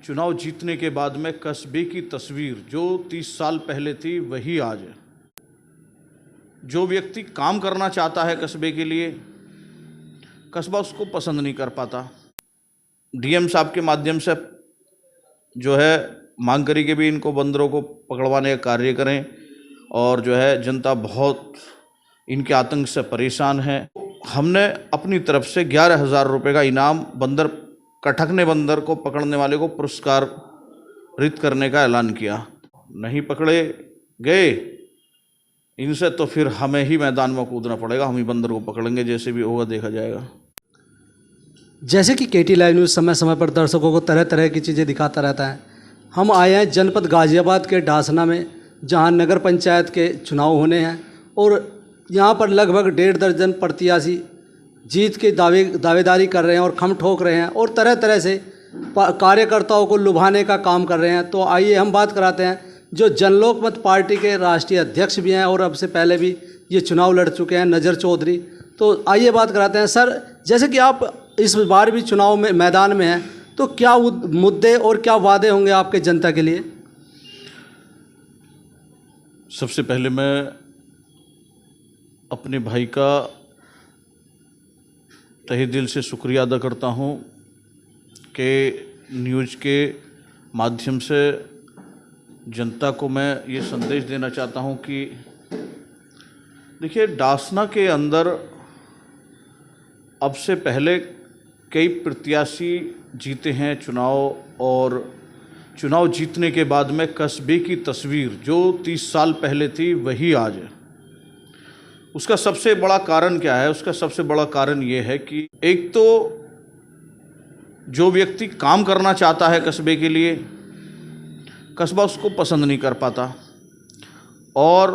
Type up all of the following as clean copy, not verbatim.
चुनाव जीतने के बाद में कस्बे की तस्वीर जो 30 साल पहले थी वही आज है। जो व्यक्ति काम करना चाहता है कस्बे के लिए, कस्बा उसको पसंद नहीं कर पाता। डीएम साहब के माध्यम से जो है मांग करी कि भी इनको बंदरों को पकड़वाने का कार्य करें, और जो है जनता बहुत इनके आतंक से परेशान है। हमने अपनी तरफ से 11,000 रुपये का इनाम बंदर कटकने बंदर को पकड़ने वाले को पुरस्कारित करने का ऐलान किया। नहीं पकड़े गए इनसे तो फिर हमें ही मैदान में कूदना पड़ेगा, हम ही बंदर को पकड़ेंगे, जैसे भी होगा देखा जाएगा। जैसे कि केटी लाइव न्यूज़ समय समय पर दर्शकों को तरह तरह की चीज़ें दिखाता रहता है, हम आए हैं जनपद गाजियाबाद के डासना में, जहां नगर पंचायत के चुनाव होने हैं और यहां पर लगभग 1.5 दर्जन प्रत्याशी जीत के दावेदारी कर रहे हैं और खम ठोक रहे हैं और तरह तरह से कार्यकर्ताओं को लुभाने का काम कर रहे हैं। तो आइए हम बात कराते हैं जो जनलोकमत पार्टी के राष्ट्रीय अध्यक्ष भी हैं और अब से पहले भी ये चुनाव लड़ चुके हैं, नज़र चौधरी। तो आइए बात कराते हैं। सर, जैसे कि आप इस बार भी चुनाव में मैदान में हैं, तो क्या मुद्दे और क्या वादे होंगे आपके जनता के लिए? सबसे पहले मैं अपने भाई का तहे दिल से शुक्रिया अदा करता हूं कि न्यूज़ के माध्यम से जनता को मैं ये संदेश देना चाहता हूं कि देखिए, डासना के अंदर अब से पहले कई प्रत्याशी जीते हैं चुनाव, और चुनाव जीतने के बाद में कस्बे की तस्वीर जो 30 साल पहले थी वही आज है। उसका सबसे बड़ा कारण क्या है? उसका सबसे बड़ा कारण ये है कि एक तो जो व्यक्ति काम करना चाहता है कस्बे के लिए, कस्बा उसको पसंद नहीं कर पाता। और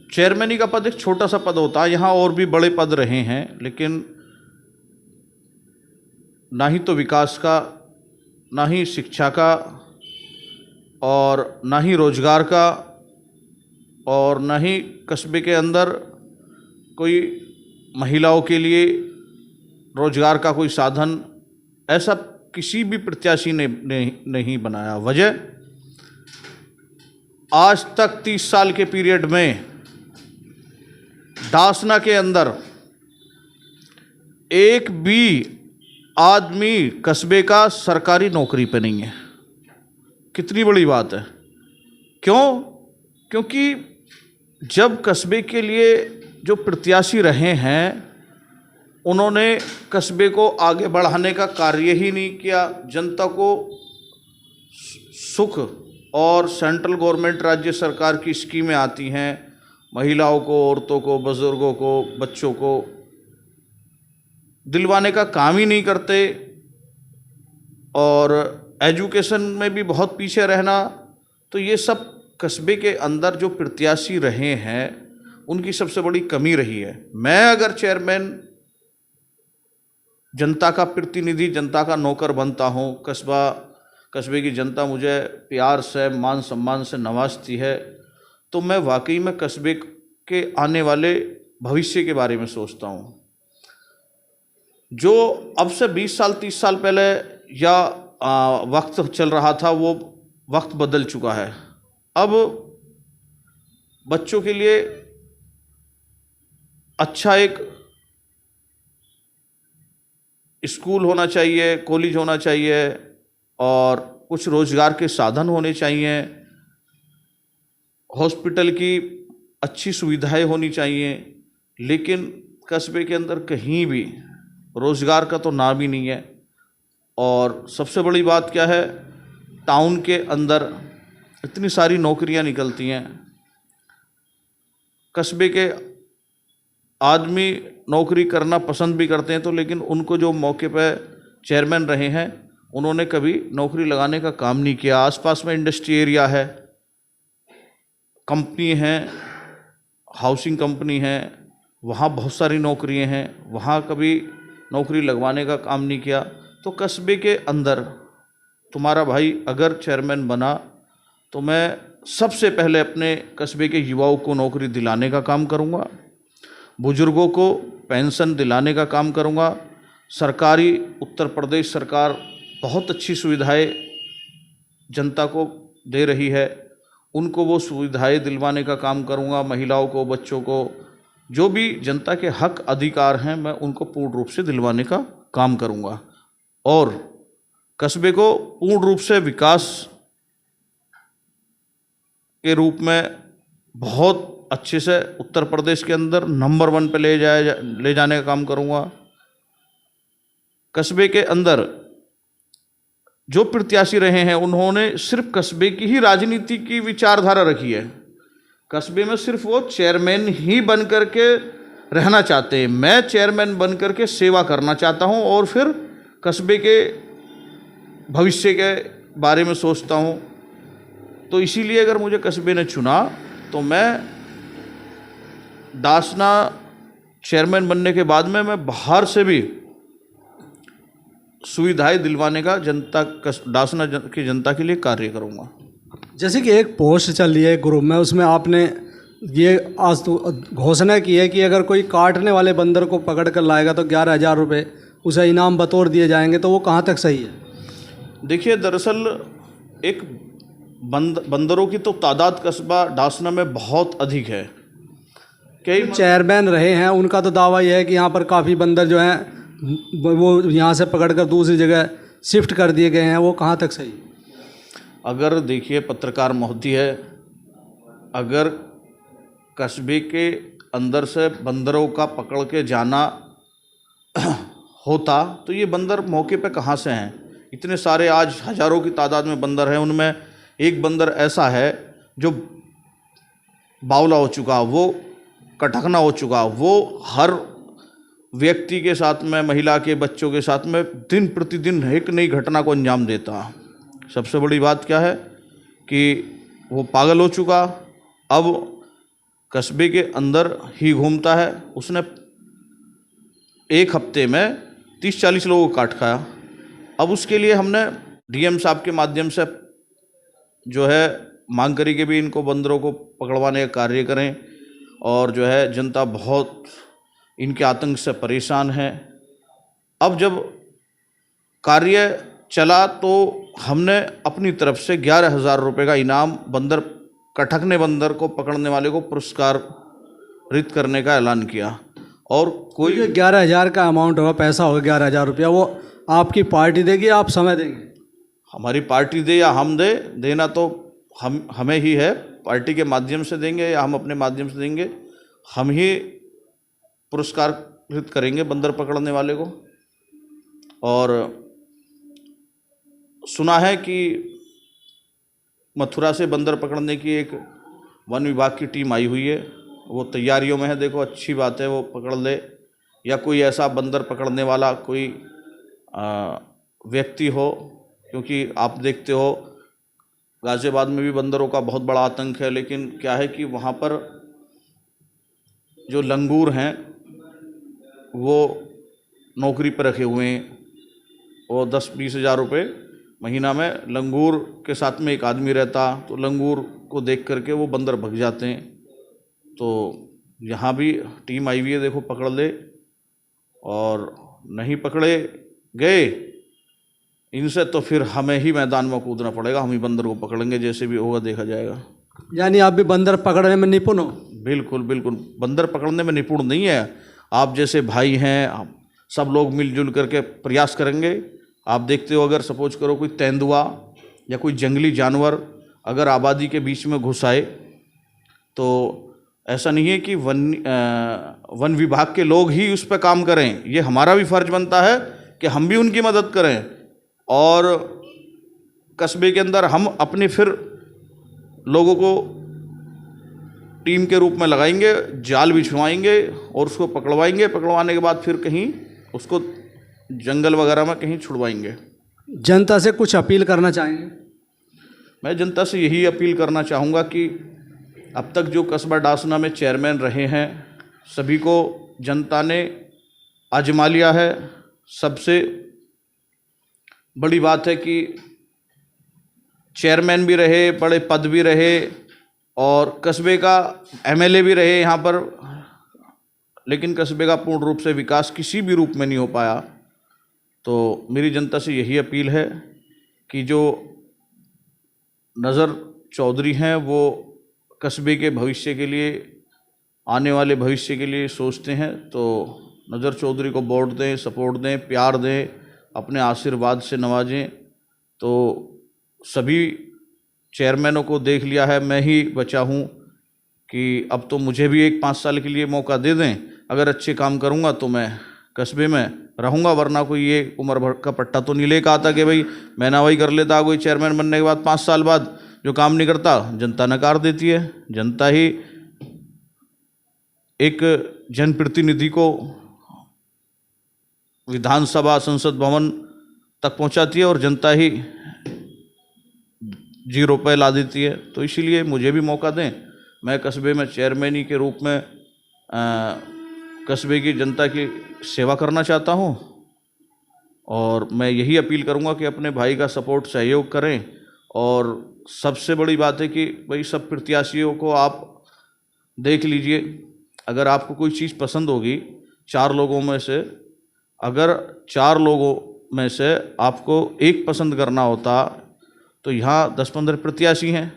चेयरमैनी का पद एक छोटा सा पद होता है, यहाँ और भी बड़े पद रहे हैं, लेकिन ना ही तो विकास का, ना ही शिक्षा का, और ना ही रोजगार का, और ना ही कस्बे के अंदर कोई महिलाओं के लिए रोजगार का कोई साधन ऐसा किसी भी प्रत्याशी ने नहीं बनाया। वजह, आज तक 30 साल के पीरियड में डासना के अंदर एक भी आदमी कस्बे का सरकारी नौकरी पे नहीं है। कितनी बड़ी बात है। क्यों? क्योंकि जब कस्बे के लिए जो प्रत्याशी रहे हैं उन्होंने कस्बे को आगे बढ़ाने का कार्य ही नहीं किया। जनता को सुख और सेंट्रल गवर्नमेंट, राज्य सरकार की स्कीमें आती हैं, महिलाओं को, औरतों को, बुजुर्गों को, बच्चों को दिलवाने का काम ही नहीं करते। और एजुकेशन में भी बहुत पीछे रहना। तो ये सब कस्बे के अंदर जो प्रत्याशी रहे हैं उनकी सबसे बड़ी कमी रही है। मैं अगर चेयरमैन, जनता का प्रतिनिधि, जनता का नौकर बनता हूँ, कस्बे की जनता मुझे प्यार से, मान सम्मान से नवाजती है, तो मैं वाकई में कस्बे के आने वाले भविष्य के बारे में सोचता हूँ। जो अब से 20 साल 30 साल पहले या वक्त चल रहा था, वो वक्त बदल चुका है। अब बच्चों के लिए अच्छा एक स्कूल होना चाहिए, कॉलेज होना चाहिए, और कुछ रोजगार के साधन होने चाहिए, हॉस्पिटल की अच्छी सुविधाएं होनी चाहिए। लेकिन कस्बे के अंदर कहीं भी रोजगार का तो नाम ही नहीं है। और सबसे बड़ी बात क्या है, टाउन के अंदर इतनी सारी नौकरियां निकलती हैं, कस्बे के आदमी नौकरी करना पसंद भी करते हैं, तो लेकिन उनको जो मौके पर चेयरमैन रहे हैं उन्होंने कभी नौकरी लगाने का काम नहीं किया। आसपास में इंडस्ट्री एरिया है, कंपनी है, हाउसिंग कंपनी है, वहाँ बहुत सारी नौकरियां हैं, वहाँ कभी नौकरी लगवाने का काम नहीं किया। तो कस्बे के अंदर तुम्हारा भाई अगर चेयरमैन बना तो मैं सबसे पहले अपने कस्बे के युवाओं को नौकरी दिलाने का काम करूँगा, बुजुर्गों को पेंशन दिलाने का काम करूँगा। सरकारी उत्तर प्रदेश सरकार बहुत अच्छी सुविधाएं जनता को दे रही है, उनको वो सुविधाएं दिलवाने का काम करूँगा। महिलाओं को, बच्चों को, जो भी जनता के हक अधिकार हैं, मैं उनको पूर्ण रूप से दिलवाने का काम करूँगा और कस्बे को पूर्ण रूप से विकास के रूप में बहुत अच्छे से उत्तर प्रदेश के अंदर नंबर 1 पे ले जाने का काम करूँगा। कस्बे के अंदर जो प्रत्याशी रहे हैं उन्होंने सिर्फ कस्बे की ही राजनीति की विचारधारा रखी है। कस्बे में सिर्फ वो चेयरमैन ही बन करके रहना चाहते हैं। मैं चेयरमैन बन करके सेवा करना चाहता हूँ और फिर कस्बे के भविष्य के बारे में सोचता हूँ। तो इसीलिए अगर मुझे कस्बे ने चुना तो मैं डासना चेयरमैन बनने के बाद में मैं बाहर से भी सुविधाएं दिलवाने का डासना की जनता के लिए कार्य करूँगा। जैसे कि एक पोस्ट चल रही है ग्रुप में, उसमें आपने ये आज तो घोषणा की है कि अगर कोई काटने वाले बंदर को पकड़ कर लाएगा तो 11,000 रुपये उसे इनाम बतौर दिए जाएंगे, तो वो कहाँ तक सही है? देखिए, दरअसल एक बंदरों की तो तादाद कस्बा डासना में बहुत अधिक है। कई चेयरमैन रहे हैं, उनका तो दावा यह है कि यहाँ पर काफ़ी बंदर जो हैं वो यहाँ से पकड़कर दूसरी जगह शिफ्ट कर दिए गए हैं, वो कहाँ तक सही? अगर देखिए पत्रकार महोदय, अगर कस्बे के अंदर से बंदरों का पकड़ के जाना होता तो ये बंदर मौके पे कहाँ से हैं? इतने सारे आज हज़ारों की तादाद में बंदर हैं, उनमें एक बंदर ऐसा है जो बावला हो चुका, वो कटकना हो चुका, वो हर व्यक्ति के साथ में, महिला के, बच्चों के साथ में दिन प्रतिदिन एक नई घटना को अंजाम देता। सबसे बड़ी बात क्या है कि वो पागल हो चुका, अब कस्बे के अंदर ही घूमता है। उसने एक हफ्ते में 30-40 लोगों को काट खाया। अब उसके लिए हमने डीएम साहब के माध्यम से जो है मांग करी कि भी इनको बंदरों को पकड़वाने का कार्य करें, और जो है जनता बहुत इनके आतंक से परेशान है। अब जब कार्य चला तो हमने अपनी तरफ से 11,000 रुपये का इनाम कटकने बंदर को पकड़ने वाले को पुरस्कारित करने का ऐलान किया। और कोई 11,000 का अमाउंट होगा, पैसा होगा 11,000 रुपया, वो आपकी पार्टी देगी, आप समय देंगे? हमारी पार्टी दे या हम दे, देना तो हमें ही है। पार्टी के माध्यम से देंगे या हम अपने माध्यम से देंगे, हम ही पुरस्कारित करेंगे बंदर पकड़ने वाले को। और सुना है कि मथुरा से बंदर पकड़ने की एक वन विभाग की टीम आई हुई है, वो तैयारियों में है। देखो, अच्छी बात है, वो पकड़ ले, या कोई ऐसा बंदर पकड़ने वाला कोई व्यक्ति हो, क्योंकि आप देखते हो गाज़ियाबाद में भी बंदरों का बहुत बड़ा आतंक है। लेकिन क्या है कि वहाँ पर जो लंगूर हैं वो नौकरी पर रखे हुए हैं, और 10-20 हज़ार रुपये महीना में लंगूर के साथ में एक आदमी रहता, तो लंगूर को देख करके वो बंदर भग जाते हैं। तो यहाँ भी टीम आई हुई है, देखो पकड़ ले, और नहीं पकड़े गए इनसे तो फिर हमें ही मैदान में कूदना पड़ेगा, हम ही बंदर को पकड़ेंगे, जैसे भी होगा देखा जाएगा। यानी आप भी बंदर पकड़ने में निपुण हो? बिल्कुल बिल्कुल, बंदर पकड़ने में निपुण नहीं है, आप जैसे भाई हैं, सब लोग मिलजुल करके प्रयास करेंगे। आप देखते हो, अगर सपोज करो कोई तेंदुआ या कोई जंगली जानवर अगर आबादी के बीच में घुस आए, तो ऐसा नहीं है कि वन विभाग के लोग ही उस पर काम करें, ये हमारा भी फर्ज बनता है कि हम भी उनकी मदद करें। और कस्बे के अंदर हम अपने फिर लोगों को टीम के रूप में लगाएंगे, जाल बिछवाएंगे और उसको पकड़वाएंगे। पकड़वाने के बाद फिर कहीं उसको जंगल वगैरह में कहीं छुड़वाएंगे। जनता से कुछ अपील करना चाहेंगे? मैं जनता से यही अपील करना चाहूँगा कि अब तक जो कस्बा डासना में चेयरमैन रहे हैं, सभी को जनता ने आजमा लिया है। सबसे बड़ी बात है कि चेयरमैन भी रहे, बड़े पद भी रहे, और कस्बे का एमएलए भी रहे यहाँ पर, लेकिन कस्बे का पूर्ण रूप से विकास किसी भी रूप में नहीं हो पाया। तो मेरी जनता से यही अपील है कि जो नज़र चौधरी हैं वो कस्बे के भविष्य के लिए, आने वाले भविष्य के लिए सोचते हैं, तो नज़र चौधरी को वोट दें, सपोर्ट दें, प्यार दें, अपने आशीर्वाद से नवाजें। तो सभी चेयरमैनों को देख लिया है, मैं ही बचा हूँ कि अब तो मुझे भी एक 5 साल के लिए मौका दे दें। अगर अच्छे काम करूँगा तो मैं कस्बे में रहूँगा, वरना कोई ये उम्र भर का पट्टा तो नहीं लेकर आता कि भाई मैं ना वही कर लेता। कोई चेयरमैन बनने के बाद 5 साल बाद जो काम नहीं करता, जनता नकार देती है। जनता ही एक जनप्रतिनिधि को विधानसभा, संसद भवन तक पहुंचाती है और जनता ही 0 पे ला देती है। तो इसीलिए मुझे भी मौका दें, मैं कस्बे में चेयरमैनी के रूप में कस्बे की जनता की सेवा करना चाहता हूं। और मैं यही अपील करूंगा कि अपने भाई का सपोर्ट, सहयोग करें। और सबसे बड़ी बात है कि भाई सब प्रत्याशियों को आप देख लीजिए, अगर आपको कोई चीज़ पसंद होगी 4 लोगों में से, अगर 4 लोगों में से आपको एक पसंद करना होता तो यहाँ 10-15 प्रत्याशी हैं,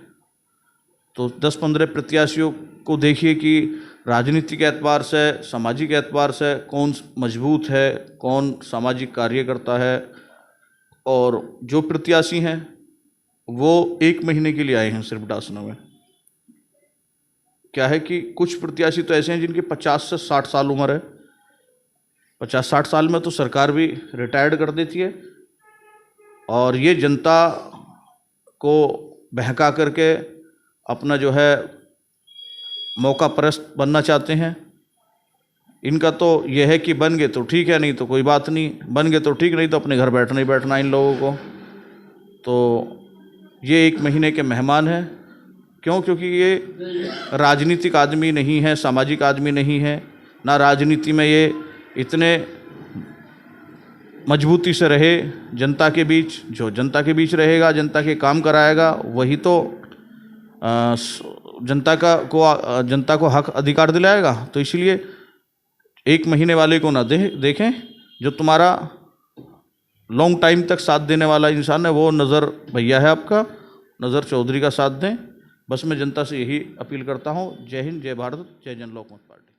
तो 10-15 प्रत्याशियों को देखिए कि राजनीतिक एतबार से, सामाजिक एतबार से कौन मजबूत है, कौन सामाजिक कार्य करता है। और जो प्रत्याशी हैं वो 1 महीने के लिए आए हैं सिर्फ डासना में। क्या है कि कुछ प्रत्याशी तो ऐसे हैं जिनकी 50 से 60 साल उम्र है। 50-60 साल में तो सरकार भी रिटायर्ड कर देती है, और ये जनता को बहका करके अपना जो है मौका परस्त बनना चाहते हैं। इनका तो यह है कि बन गए तो ठीक है, नहीं तो कोई बात नहीं, बन गए तो ठीक, नहीं तो अपने घर बैठना ही बैठना इन लोगों को। तो ये 1 महीने के मेहमान हैं। क्यों? क्योंकि ये राजनीतिक आदमी नहीं है, सामाजिक आदमी नहीं है, ना राजनीति में ये इतने मजबूती से रहे जनता के बीच। जो जनता के बीच रहेगा, जनता के काम कराएगा, वही तो जनता को हक अधिकार दिलाएगा। तो इसलिए 1 महीने वाले को ना देखें, जो तुम्हारा लॉन्ग टाइम तक साथ देने वाला इंसान है वो नज़र भैया है आपका, नज़र चौधरी का साथ दें। बस मैं जनता से यही अपील करता हूँ। जय हिंद, जय भारत, जय जन लोकमत पार्टी।